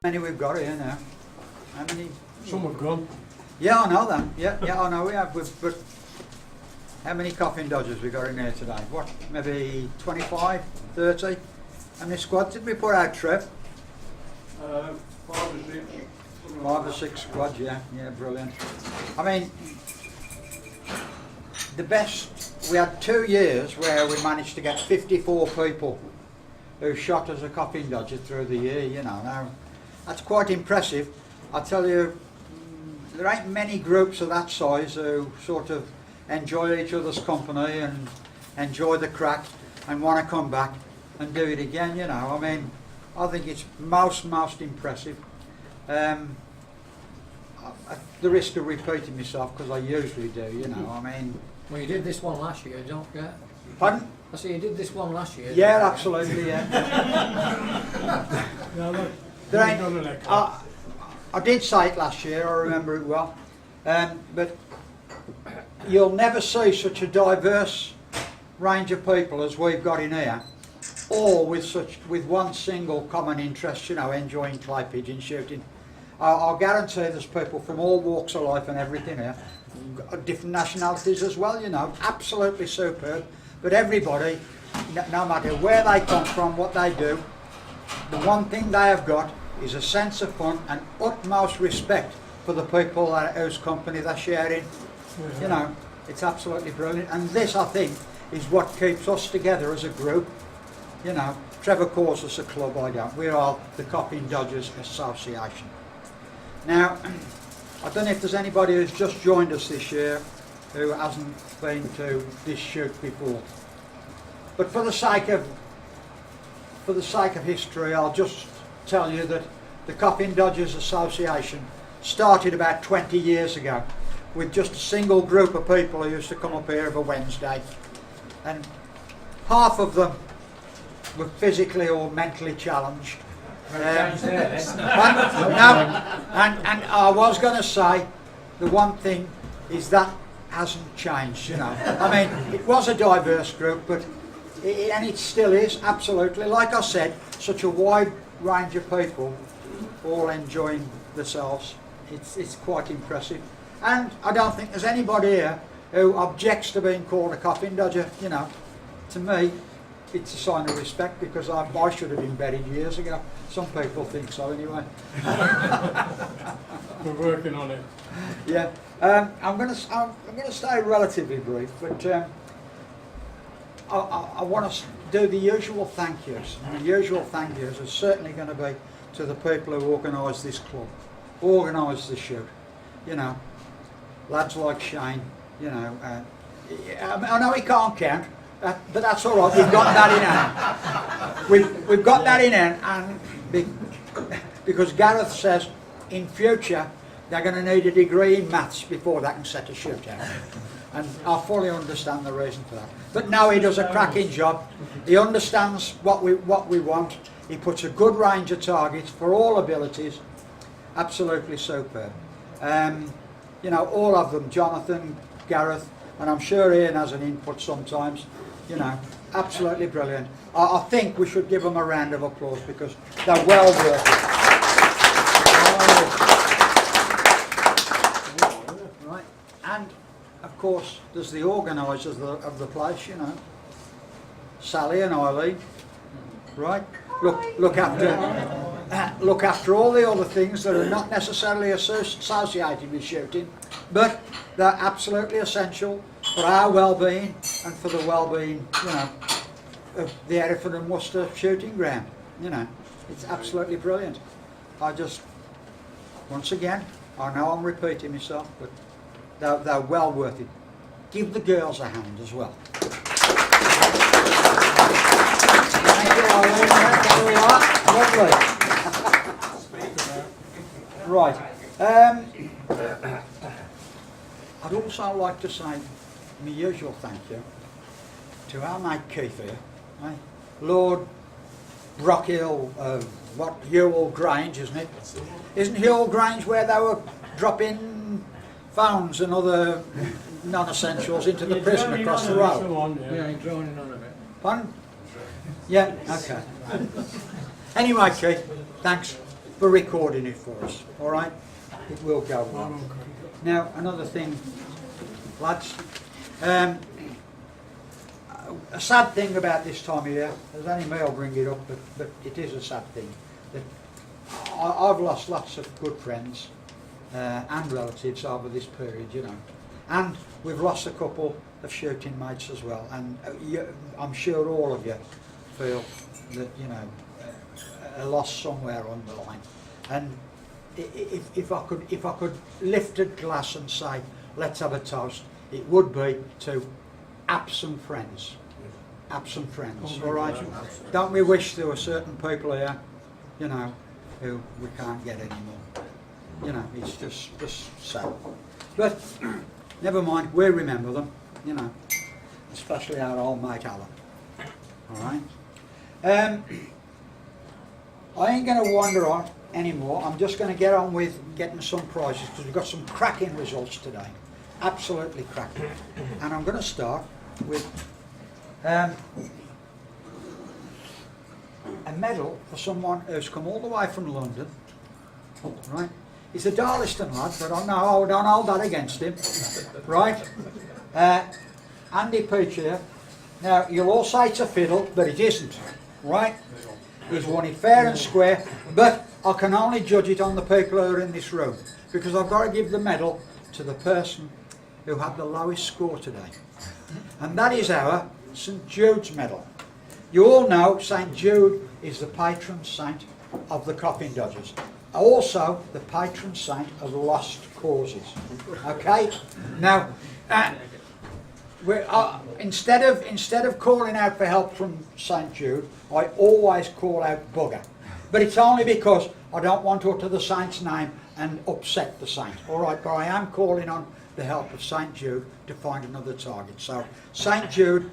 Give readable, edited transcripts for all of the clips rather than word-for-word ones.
How many we've got here now? How many? Some have gone. Yeah, I know that. Yeah, I know we have. But how many Coffin Dodgers we got in here today? What, maybe 25, 30? How many squads did we put out, Trev? 5 or 6. 5 or 6 squads, yeah, brilliant. I mean, the best, we had 2 years where we managed to get 54 people who shot as a Coffin Dodger through the year, you know. Now, that's quite impressive. I tell you, there ain't many groups of that size who sort of enjoy each other's company and enjoy the crack and want to come back and do it again, you know. I mean, I think it's most impressive. At the risk of repeating myself, because I usually do, you know, I mean... Well, you did this one last year, don't you? Pardon? I see you did this one last year. Yeah, absolutely, yeah. Now look, There ain't, I did say it last year, I remember it well, but you'll never see such a diverse range of people as we've got in here, all with one single common interest, you know, enjoying clay pigeon shooting. I'll guarantee there's people from all walks of life and everything here, different nationalities as well, you know, absolutely superb. But everybody, no matter where they come from, what they do, the one thing they have got is a sense of fun and utmost respect for the people whose company they're sharing. You know, it's absolutely brilliant. And this, I think, is what keeps us together as a group. You know, Trevor calls us a club, I don't. We are the Coffin Dodgers Association. Now, I don't know if there's anybody who's just joined us this year who hasn't been to this shoot before. But for the sake of history, I'll just tell you that the Coffin Dodgers Association started about 20 years ago with just a single group of people who used to come up here of a Wednesday, and half of them were physically or mentally challenged. And I was going to say, the one thing is that hasn't changed, you know. I mean, it was a diverse group, but and it still is, absolutely. Like I said, such a wide range of people all enjoying themselves. It's quite impressive. And I don't think there's anybody here who objects to being called a Coffin Dodger, you know. To me, it's a sign of respect, because I should have been buried years ago. Some people think so anyway. We're working on it. Yeah, I'm going to stay relatively brief, but I want to do the usual thank yous. And the usual thank yous are certainly going to be to the people who organised this club, organised the shoot. You know, lads like Shane. You know, I know he can't count. But that's all right. We've got that in hand. We've got that in hand, and because Gareth says in future they're going to need a degree in maths before they can set a shootout, and I fully understand the reason for that. But no, he does a cracking job. He understands what we want. He puts a good range of targets for all abilities. Absolutely superb. You know, all of them. Jonathan, Gareth, and I'm sure Ian has an input sometimes. You know, absolutely brilliant. I think we should give them a round of applause, because they're well worth it. Right, and of course there's the organisers of the place, you know, Sally and Eileen. Right, look after all the other things that are not necessarily associated with shooting, but they're absolutely essential for our well-being and for the well-being, you know, of the Hereford and Worcester shooting ground. You know, it's absolutely brilliant. I just, once again, I know I'm repeating myself, but they're well worth it. Give the girls a hand as well. Thank you, Eileen. There we are. Lovely. Right. I'd also like to say my usual thank you to our mate Keith here, right? Lord Brockhill of Hewell Grange, isn't it? Isn't Hewell Grange where they were dropping phones and other non-essentials into the prison across the road? Yeah, you're droning on a bit. Pardon? Yeah, okay. Anyway, Keith, thanks. for recording it for us. All right, it will go well. Now, another thing, lads. A sad thing about this time of year, there's only me, I'll bring it up, but it is a sad thing, that I've lost lots of good friends and relatives over this period, you know, and we've lost a couple of shooting mates as well, and I'm sure all of you feel that, you know, a loss somewhere on the line. And if I could lift a glass and say, let's have a toast, it would be to absent friends. Absent friends, all right? Don't we wish there were certain people here, you know, who we can't get anymore? You know, it's just sad. But never mind, we remember them, you know, especially our old mate Alan. All right? I ain't going to wander on anymore. I'm just going to get on with getting some prizes because we've got some cracking results today. Absolutely cracking. And I'm going to start with a medal for someone who's come all the way from London, right? He's a Darliston lad, but I don't hold that against him, right? Andy Peach here. Now, you'll all say it's a fiddle, but it isn't, right? He's won it fair and square, but I can only judge it on the people who are in this room, because I've got to give the medal to the person who had the lowest score today. And that is our St Jude's medal. You all know St Jude is the patron saint of the Coffin Dodgers. Also the patron saint of lost causes. Okay? Now, instead of calling out for help from St Jude, I always call out bugger. But it's only because I don't want to utter the saint's name and upset the saint. All right, but I am calling on the help of St Jude to find another target. So St Jude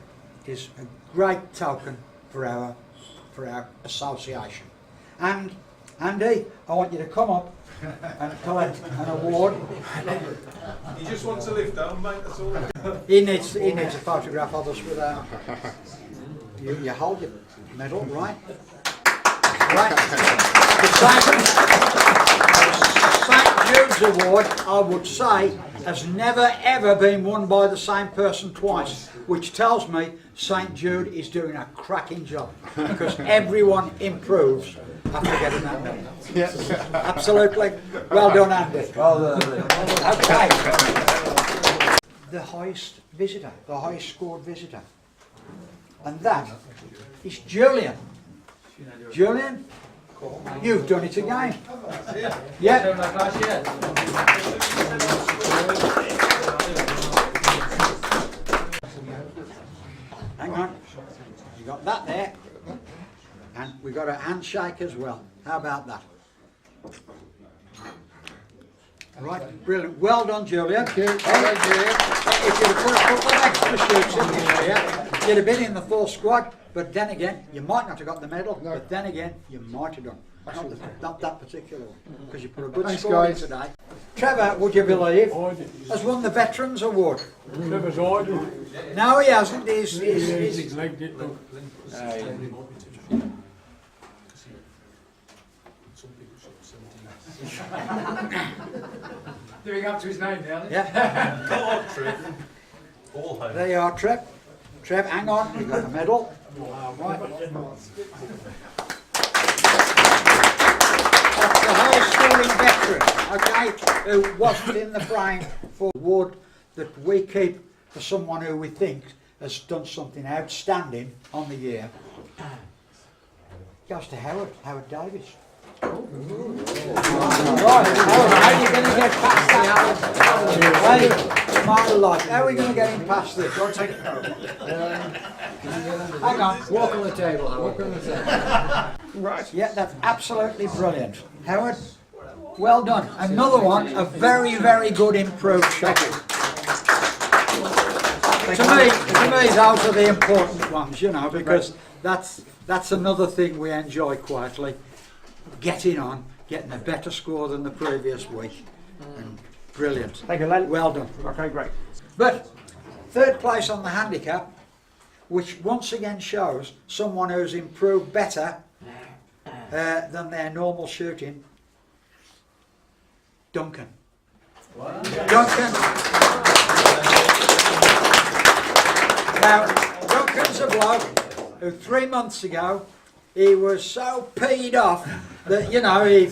is a great token for our association. And Andy, I want you to come up and collect an award. He just wants a lift down, mate, that's all. He needs a photograph of us with you hold your medal, right? Right. The St Jude's Award, I would say, has never ever been won by the same person twice, which tells me St Jude is doing a cracking job, because everyone improves after getting that medal. Yes. Absolutely. Well done, Andy. Well done. Okay. The highest visitor, the highest scored visitor, and that is Julian. Julian, you've done it again. Yeah. Hang on. You got that there. And we got a handshake as well. How about that? Right, brilliant. Well done, Julian. Thank you. If you'd have put a couple of extra shoots in this year, you'd have been in the full squad. But then again, you might not have got the medal. No. But then again, you might have done. Not that particular one, because you put a good score in today. Trevor, would you believe, has won the Veterans Award. Trevor's idle. No, he hasn't. He's legged it. Doing up to his name now. Yeah. Go on, Trev. All home. There you are, Trev. Trev, hang on. You got the medal. Right. That's the highest scoring veteran, okay, who wasn't in the frame for the award that we keep for someone who we think has done something outstanding on the year. Goes to Howard Davis. Right, how are you going to get past that? My life, how are we going to get him past this? Go and take it. Hang on. Walk on the table, Howard. Walk on the table. Right. Yeah, that's absolutely brilliant. Howard, well done. Another one, a very, very good improved shot. To me, those are the important ones, you know, because that's another thing we enjoy quietly. Getting on, getting a better score than the previous week. And brilliant. Thank you, Len. Well done. Okay, great. But third place on the handicap, which once again shows someone who's improved better than their normal shooting, Duncan. Duncan. Now, Duncan's a bloke who 3 months ago, he was so peed off that, you know, he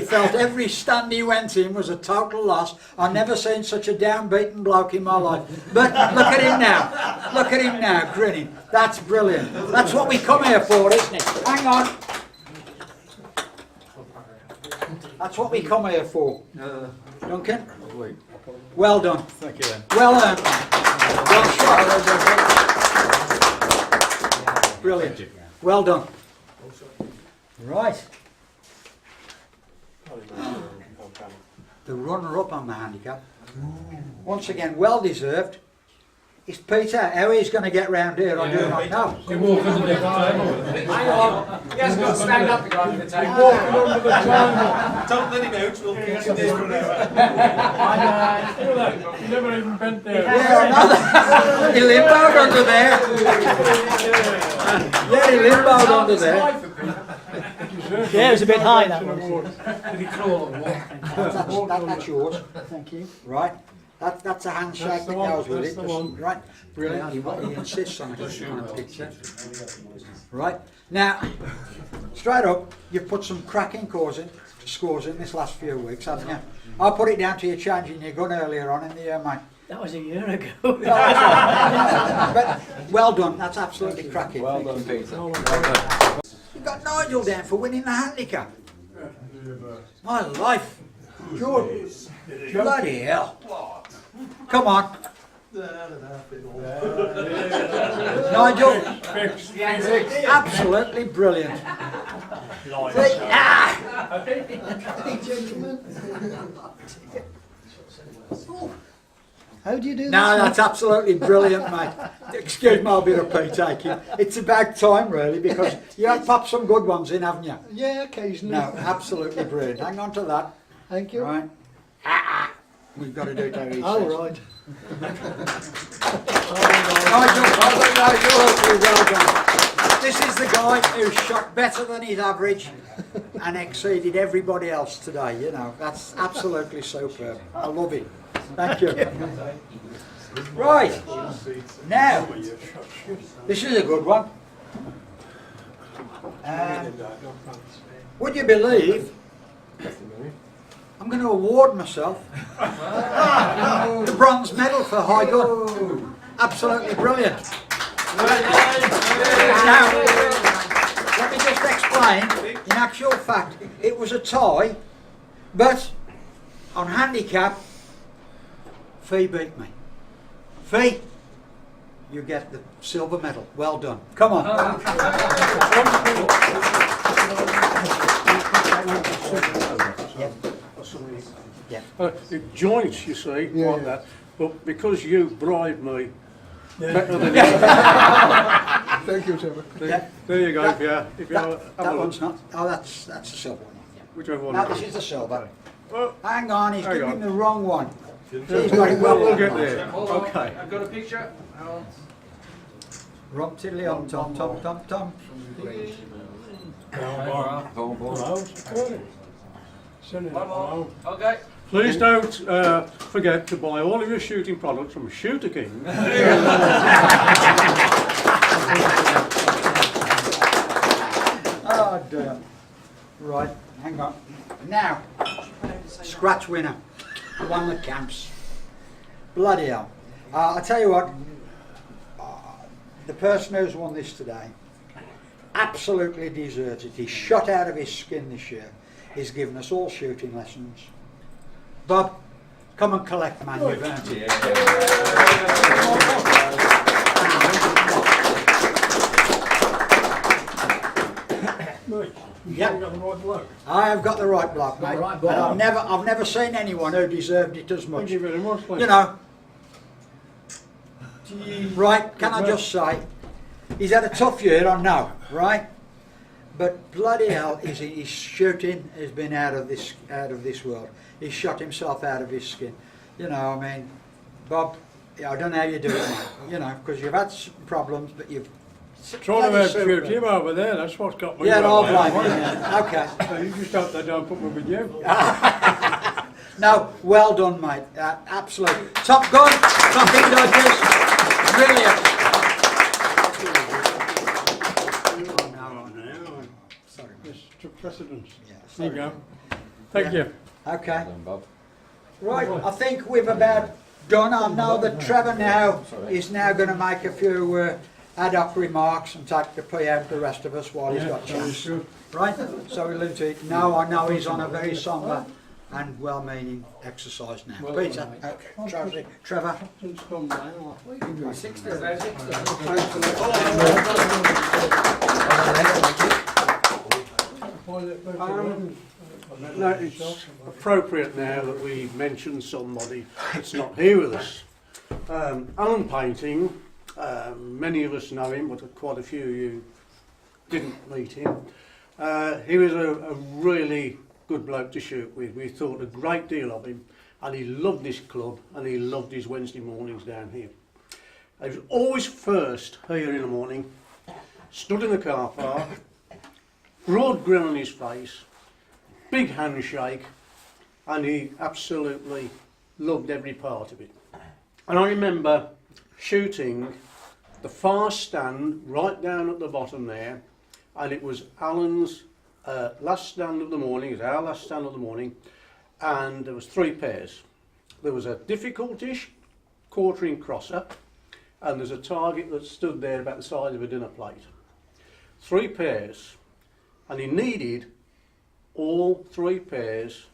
felt every stand he went in was a total loss. I've never seen such a downbeaten bloke in my life. But look at him now. Look at him now, grinning. That's brilliant. That's what we come here for, isn't it? Hang on. That's what we come here for. Duncan? Well done. Thank you then. Well earned, man. Well shot. Brilliant. Well done. Right. The runner-up on the handicap. Once again, well deserved. It's Peter. How he's going to get round here, I do not know. You walk under the table. Hang on. He hasn't got to stand up to go under the table. Walking under the table. Don't let him out, we'll keep him there forever. You never even bent there. Yeah, I know that. He limboed under there. Yeah, he limboed under there. Yeah, it was a bit high, that one. Did he crawl and walk? That's yours. Thank you. Right. That's a handshake That's the that one, goes with that's it. the Just- one. Right. Brilliant. He insists on a picture. Right. Now, straight up, you've put some cracking scores in this last few weeks, haven't you? I'll put it down to you changing your gun earlier on in the year, mate. That was a year ago. But well done. That's absolutely cracking. Well done, Peter. You've got Nigel down for winning the handicap. My life. Good. Bloody hell. Come on. Nigel. Absolutely brilliant. How do you do this? No, that's absolutely brilliant, mate. Excuse my bit of pee taking. It's about time, really, because you have popped some good ones in, haven't you? Yeah, occasionally. No, absolutely brilliant. Hang on to that. Thank you. Right. We've got to do it how he Oh, says. right. Nigel, well done. This is the guy who shot better than his average and exceeded everybody else today, you know. That's absolutely superb. I love it. Thank you. Right. Now, this is a good one. Would you believe I'm going to award myself the bronze medal for high gun. Absolutely brilliant. Now, let me just explain. In actual fact, it was a tie, but on handicap, Fee beat me. Fee, you get the silver medal. Well done. Come on. Joints, you see, like that. But because you bribed me better than Thank you, sir. there you go. If you have That a one's look, not. Oh, that's the silver one. whichever one. No, it this is. is the silver. Oh, Hang on, he's Hang giving on. the wrong one. He's got it well. we'll get there. Okay. I've got a picture. Rum tiddly om tom tom tom tom. Send it out. Okay. Please don't forget to buy all of your shooting products from Shooter King. Oh dear. Right, hang on. Now, scratch winner. The one that camps. Bloody hell. I tell you what, the person who's won this today absolutely deserves it. He's shot out of his skin this year. He's given us all shooting lessons. Bob, come and collect, man. You've earned it. Yeah. Got the right bloke. I have got the right block, mate. the right And block. I've never seen anyone who deserved it as Thank much. you very much. Lee. You know. Right, can I just say, he's had a tough year, I know, right? But bloody hell, his shooting has been out of this world. He's shot himself out of his skin. You know, I mean, Bob, I don't know how you do it, mate. You know, because you've had some problems, but you've Trying to shoot him over there, that's what's got me. Yeah, I'll right blame there. you. Yeah. Okay. So you just hope they don't put me with you. No, well done, mate. Absolute. Top gun, Coffin Dodgers. Brilliant. Sorry. This took precedence. Yeah, There you sorry. go. Thank you. Okay. Right, I think we've about done. I know that Trevor now is now going to make a few ad hoc remarks and take the PM to the rest of us while he's got a chance. Right, so we'll leave to it. Now I know he's on a very sombre and well-meaning exercise now. Well Peter, done, mate. Trevor. It's come down. 60 of those. No, it's appropriate now that we mention somebody that's not here with us. Alan Painting, many of us know him, but quite a few of you didn't meet him. He was a really good bloke to shoot with. We thought a great deal of him, and he loved this club, and he loved his Wednesday mornings down here. He was always first here in the morning, stood in the car park, broad grin on his face, big handshake, and he absolutely loved every part of it. And I remember shooting the far stand right down at the bottom there, and it was Alan's last stand of the morning, it was our last stand of the morning, and there was 3 pairs. There was a difficult-ish quartering crosser, and there's a target that stood there about the size of a dinner plate. 3 pairs, and he needed all 3 pairs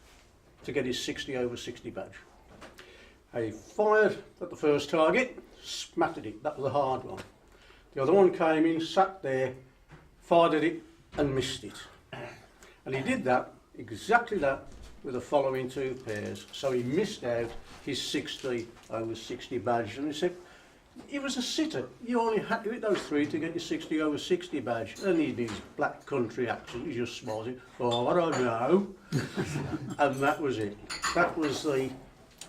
to get his 60 over 60 badge. He fired at the first target, smattered it, that was a hard one. The other one came in, sat there, fired at it and missed it. And he did that, exactly that, with the following 2 pairs. So he missed out his 60 over 60 badge. And he said, he was a sitter. You only had to hit those 3 to get your 60 over 60 badge. And he did his black country accent, he just smiled it, oh, I don't know. And that was it. That was the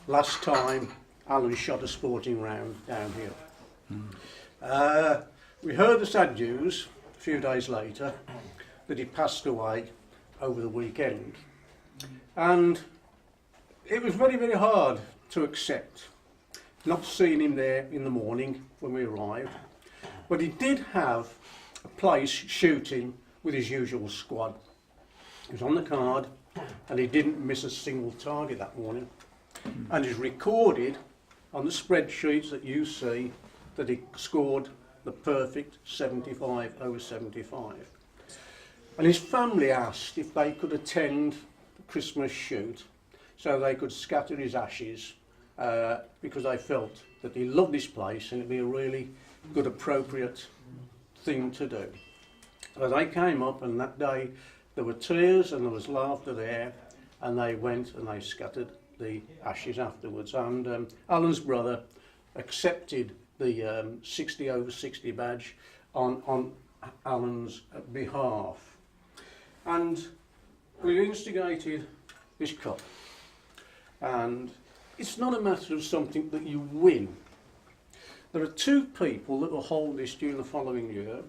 last time Alan shot a sporting round down here. We heard the sad news a few days later that he passed away over the weekend. And it was very, very hard to accept not seeing him there in the morning when we arrived. But he did have a place shooting with his usual squad. He was on the card and he didn't miss a single target that morning. And he's recorded on the spreadsheets that you see that he scored the perfect 75 over 75. And his family asked if they could attend the Christmas shoot so they could scatter his ashes because they felt that he loved this place and it'd be a really good, appropriate thing to do. So they came up, and that day there were tears and there was laughter there, and they went and they scattered the ashes afterwards. And Alan's brother accepted the 60 over 60 badge on Alan's behalf. And we instigated this cup. And it's not a matter of something that you win. There are 2 people that will hold this during the following year.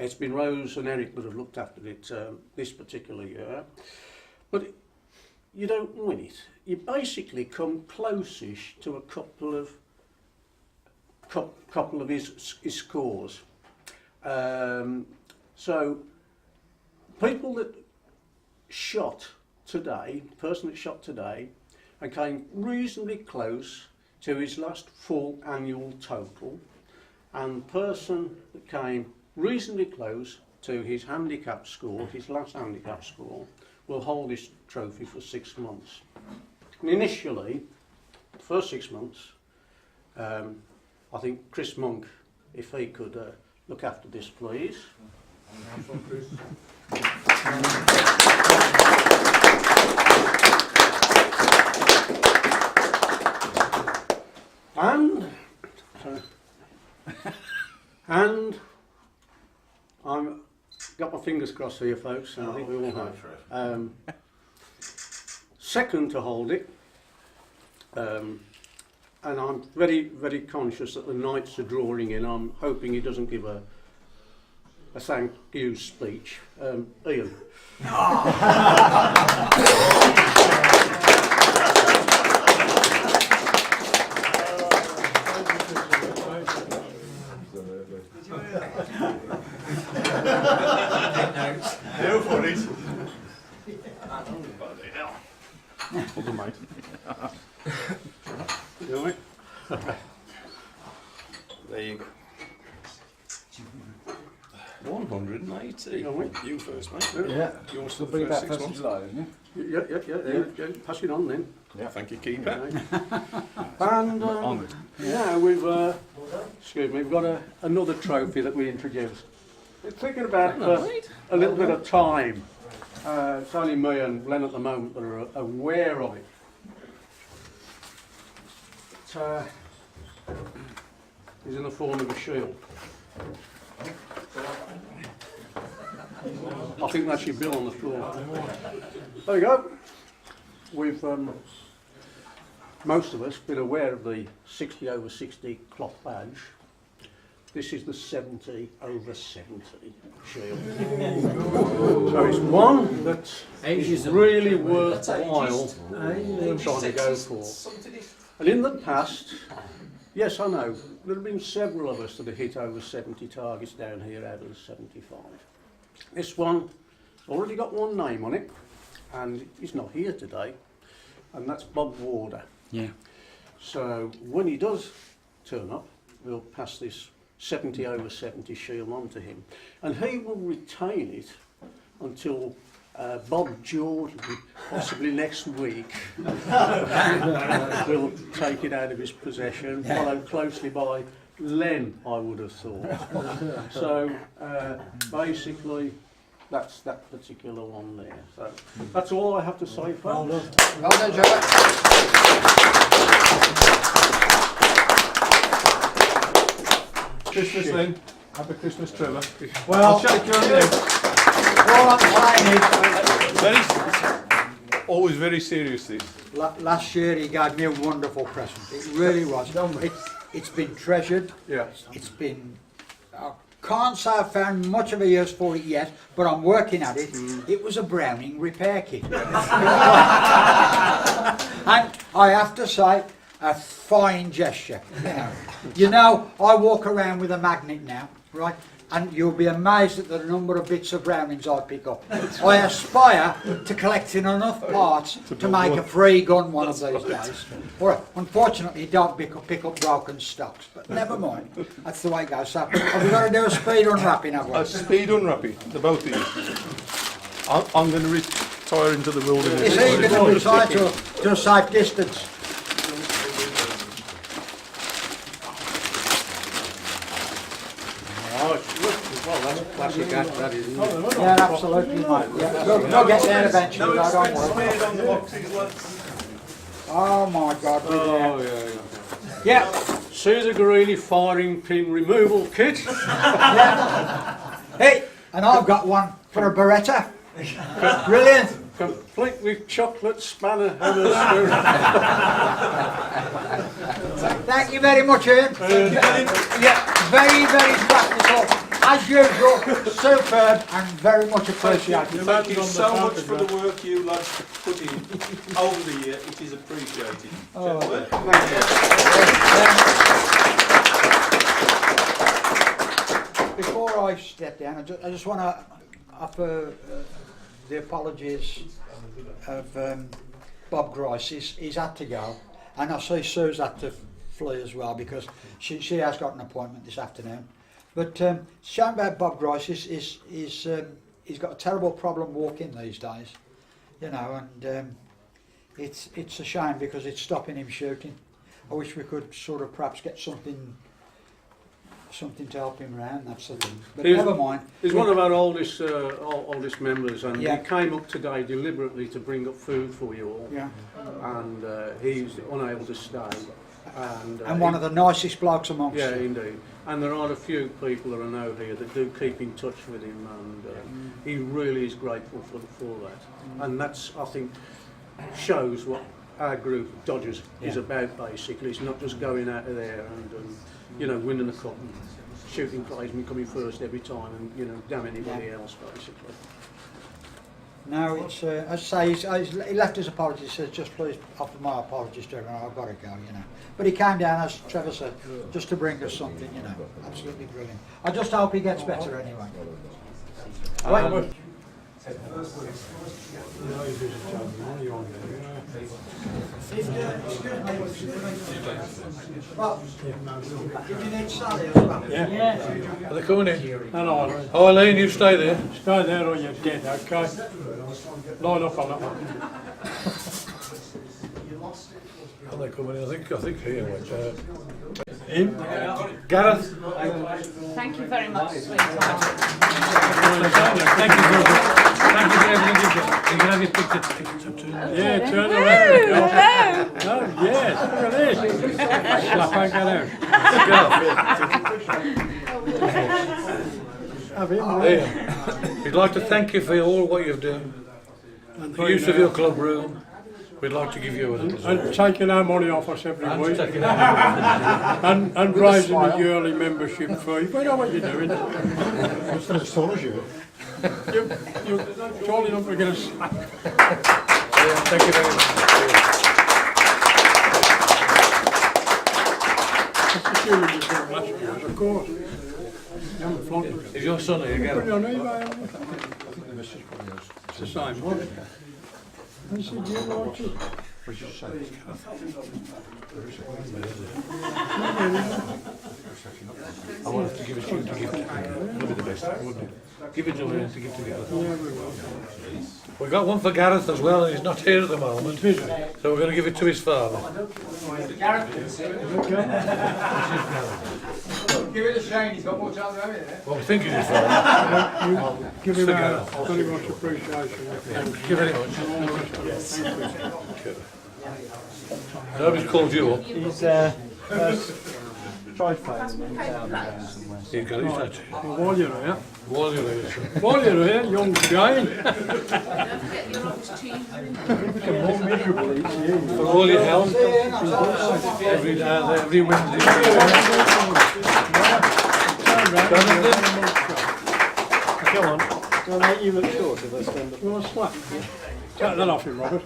It's been Rose and Eric that have looked after it this particular year. But you don't win it. You basically come close-ish to a couple of his scores. So people that shot today, the person that shot today, and came reasonably close to his last full annual total, and person that came reasonably close to his handicap score, his last handicap score, will hold this trophy for 6 months. And initially, the first 6 months, I think Chris Monk, if he could look after this, please. And I'm got my fingers crossed here, folks, and I think we all have. Second to hold it, and I'm very, very conscious that the Knights are drawing in. I'm hoping he doesn't give a thank you speech. Ian. Do we? There you go. 180. Go on. You first, mate. Yeah. Yours for It'll the be first about 6 1st of months. July, isn't it? Yeah. Pass it on then. Thank you, keeper. And yeah, we've we've got another trophy that we introduced. It's taken about a little bit of time. It's only me and Len at the moment that are aware of it. It's in the form of a shield. I think that's your bill on the floor. There you go. We've most of us been aware of the 60 over 60 cloth badge. This is the 70 over 70 shield. So it's one that is really worthwhile trying to go for. And in the past, yes, I know, there have been several of us that have hit over 70 targets down here out of the 75. This one already got one name on it, and he's not here today, and that's Bob Warder. Yeah. So when he does turn up, we'll pass this 70 over 70 shield on to him, and he will retain it until Bob Jordan, possibly next week, will take it out of his possession, followed closely by Len, I would have thought. So basically, that's that particular one there. So that's all I have to say, folks. Well done, Trevor. Christmas, Lynn. Happy Christmas, Trevor. Well, I'll shake your hand. all I'm saying Always very serious, this. is, last year he gave me a wonderful present. It really was. It's been treasured. Yeah. It's been, I can't say I've found much of a use for it yet, but I'm working at it. It was a Browning repair kit. And I have to say, a fine gesture. You know, I walk around with a magnet now, right? And you'll be amazed at the number of bits of Brownings I pick up. I aspire to collecting enough parts to make a free gun one of these days. Well, unfortunately, you don't pick up broken stocks, but never mind. That's the way it goes. So, have we got to do a speed unwrapping, have we? A speed unwrapping, the both of you. I'm going to retire into the wilderness. Is he going to retire to a safe distance? Well, that's a classic act, that is, isn't it? Yeah, absolutely, mate. Yeah. They'll get there eventually, I don't worry. On the boxes once. Oh my God, we're there. Oh, yeah. Yeah, Caesar Guarini firing pin removal kit. hey, and I've got one for a Beretta. Brilliant. Complete with chocolate spanner hammer screw. Thank you very much, Ian. Yeah, very, very practical. As usual, superb and very much appreciated. Thank you so much for the work you lads put in over the year. It is appreciated. Gentlemen. Before I step down, I just want to offer the apologies of Bob Grice. He's had to go, and I see Sue's had to flee as well because she has got an appointment this afternoon. But shame about Bob Grice he's got a terrible problem walking these days, you know, and it's a shame because it's stopping him shooting. I wish we could sort of perhaps get something to help him around. That's the thing. But never mind. He's one of our oldest members, and Yeah. he came up today deliberately to bring up food for you all. Yeah. And he's unable to stay. And one of the nicest blokes amongst Yeah, you. indeed. And there are a few people that I know here that do keep in touch with him, and he really is grateful for that. And that's, I think, shows what our group, Dodgers, is about basically. It's not just going out of there and you know, winning the cup and shooting plays and coming first every time and, you know, damn anybody else basically. No, it's as I say, he left his apologies. Says just please offer my apologies to everyone. I've got to go, you know. But he came down, as Trevor said, just to bring us something, you know. Absolutely brilliant. I just hope he gets better anyway. Well, did you need Sally as well? Are they coming in? Hello, Oh, Elaine, you stay there. stay there or you're dead, okay? Line up on that one. Are they coming in? I think here went. In? Gareth? Thank you very much, sweetheart. Thank you for everything you've done. You can have your picture too. Yeah, turn around. Oh, yes, look at this. Slap and get out. Have him, There. We'd like to thank you for all what you've done. The use of your club room. We'd like to give you a little and taking our money off us every and week. taking And raising the yearly membership fee. We know what you're doing. It's not as tall as you. You're tall enough to get a slap. Thank you very much. That's the feeling you've got last year, of course. You haven't flunked it. Is your son here, Put it Gareth? on eBay. It's the same one. I said, you like it? I wanted to give it to you to give to Would be the best, wouldn't it? Give it to him to give to Gareth. We've got one for Gareth as well, and he's not here at the moment. So we're going to give it to his father. Give it a shine, he's got more chance of having it. Well, we think it's his father. Give him It's for our Gareth. very much appreciation. Thank you very much. Nobody's called you up. He's triphone down there somewhere. He's got his tattoo. While you're here, While you're here. while you're here, young Jane. More miserable each year. For all your help. Every Wednesday. Come on. Well, mate, you look short if I stand up. You want a slap? Take that off him, Robert.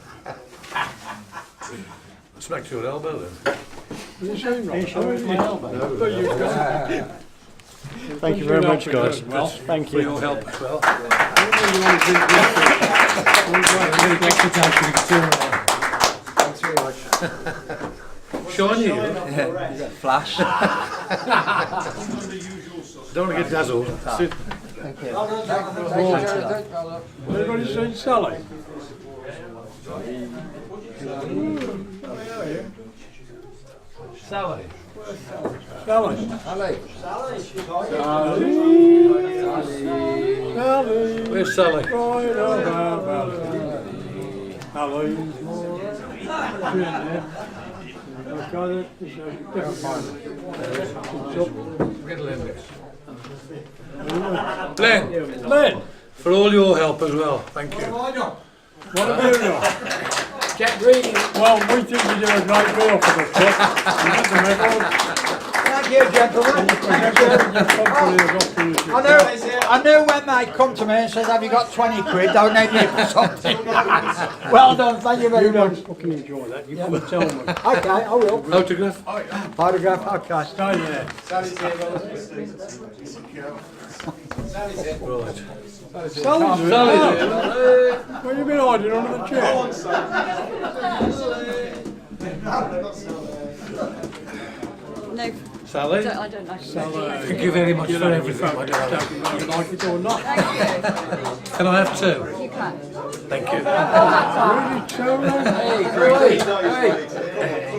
Smack to your elbow then. Have you seen Robert? My elbow. But you've got Thank you very much, guys. Well, Thank For you. your help as well. Sean, you Flash. don't want to get dazzled. Sit. Anybody seen Sally? Sally. Sally. Sally, she's on. Sally. Where's Sally? Right about Sally. Okay, it's a different one. Glenn, Len, for all your help as well. Thank you. what have you done? Well, we think you do a great deal for the club. You get the medal. Thank you, gentlemen. Thank you. I knew when they come to me and says, have you got 20 quid, donate me for something. Well done, thank you very You much. don't fucking enjoy that. You couldn't tell me. Okay, I will. Autograph? Photograph, okay. Stay there. Sally's here, Sally's here. Right. Sally's there. Where you been hiding under the chair? No, Sally? I don't like it. Thank you very much for everything, my darling. You like it or not? Thank Can I have two? you. You can. Thank you. Really, Charlie?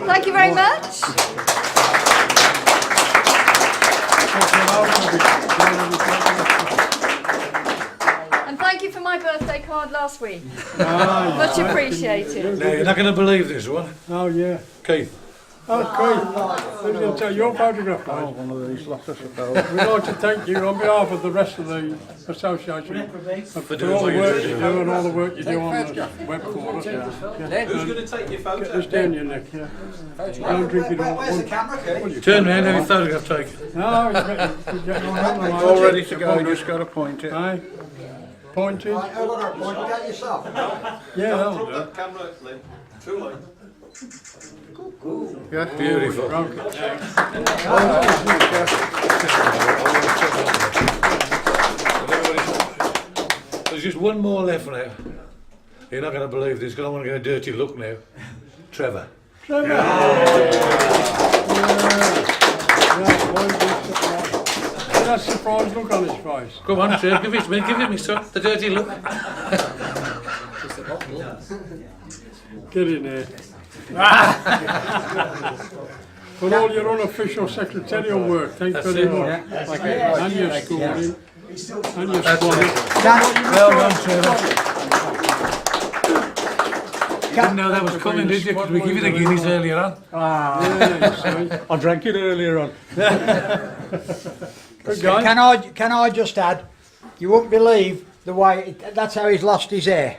Thank you very much. And thank you for my birthday card last week. Much appreciated. Now, you're not going to believe this one. Oh, yeah. Keith. Okay. Who's going to take your photograph, mate? One of these lots of We'd like to thank you on behalf of the rest of the association for all the work you do and all the work you do on the web for us. Who's going to take your Get photo? this down your neck, yeah. Don't drink it all. Where's the camera, Keith? Turn round, have your photograph taken. No, you get on the All ready to go, just got to point it. Aye. Pointed. Right, hold on, point it at yourself. Yeah, that'll Put do. that camera, Lynn. Too late. Beautiful. Broke it down. Does there's just one more left now. You're not going to believe this because I want to get a dirty look now. Trevor. That surprised look on his face. Come on, Trev, give it to me, son. The dirty look. Get in there. For all your unofficial secretarial work, thanks That's very it. much. And your schooling. And your schooling. Well done, Trevor. Didn't know that was coming, did you? Because we give you the Guinness earlier on. I drank it earlier on. Good guy. Can I just add, you wouldn't believe the way, that's how he's lost his hair.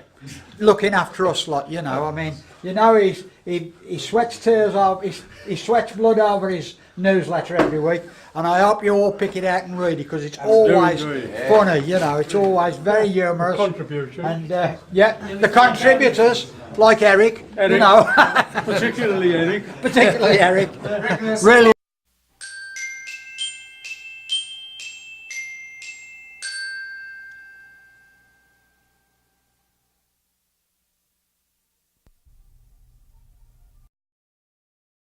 Looking after us lot, you know, I mean, you know, he sweats tears over, he sweats blood over his newsletter every week, and I hope you all pick it out and read it, because it's always funny, you know, it's always very humorous. Contribution. And, yeah, the contributors, like Eric, you know, Particularly Eric. particularly Eric, really